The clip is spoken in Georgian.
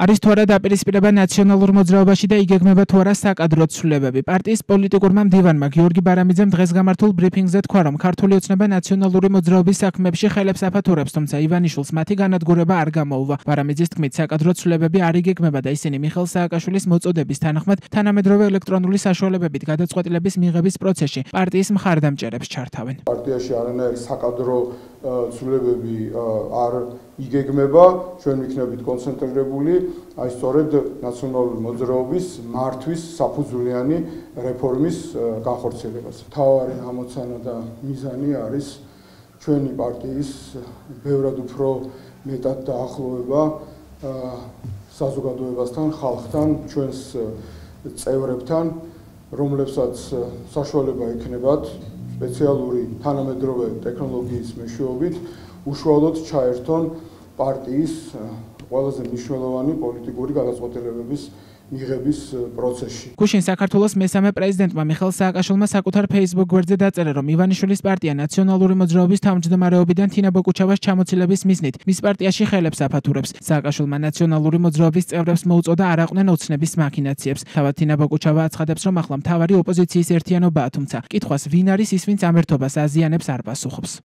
არის თუ არა დაპირისპირება ნაციონალურ მოძრაობაში და იგეგმება თუ არა საკადრო ცვლილებები. პარტიის პოლიტიკურმა მდივანმა გიორგი ბარამიძემ დღეს გამართულ ბრიფინგზე თქვა, რომ ქართული ოცნება ნაციონალური მოძრაობის საქმეებში ხელებს აფათურებს, თუმცა ივანიშვილს მათი განადგურება არ გამოუვა. ბარამიძის თქმით, საკადრო ცვლილებები არ იგეგმება და ისინი მიხეილ სააკაშვილის მოწოდების თანახმად თანამედროვე ელექტრონული საშუალებებით გადაწყვეტილების მიღების პროცესში პარტიის მხარდამჭერებს ჩართავენ. პარტიაში არანაირი საკადრო ცვლილებები არ იგეგმება, ჩვენ ვიქნებით კონცენტრირებული აი სწორედ ნაციონალური მოძრაობის მართვის საფუძვლიანი რეფორმის განხორციელებაზე. მთავარი ამოცანა და მიზანი არის ჩვენი პარტიის ბევრად უფრო მეტად დაახლოება საზოგადოებასთან, ხალხთან, ჩვენს წევრებთან, რომლებსაც საშუალება ექნებათ სპეციალური თანამედროვე ტექნოლოგიის მეშვეობით უშუალოდ ჩაერთონ პარტიის ყველაზე მნიშვნელოვანი პოლიტიკური გადაწყვეტილებების მიღების პროცესში. გუშინ საქართველოს მესამე პრეზიდენტმა მიხეილ სააკაშვილმა საკუთარ Facebook გვერდზე დაწერა, რომ ივანიშვილის პარტია ნაციონალური მოძრაობის თავმჯდომარეობიდან თინა ბოკუჩავას ჩამოცილების მიზნით მის პარტიაში ხელებს აფათურებს. სააკაშვილმა ნაციონალური მოძრაობის წევრებს მოუწოდა არ აყვნენ ოცნების მაქინაციებს. თავად თინა ბოკუჩავა აცხადებს, რომ ახლა მთავარი ოპოზიციის ერთიანობაა, თუმცა კითხვას ვინ არის ის, ვინც ამერთობას აზიანებს, არ პასუხობს.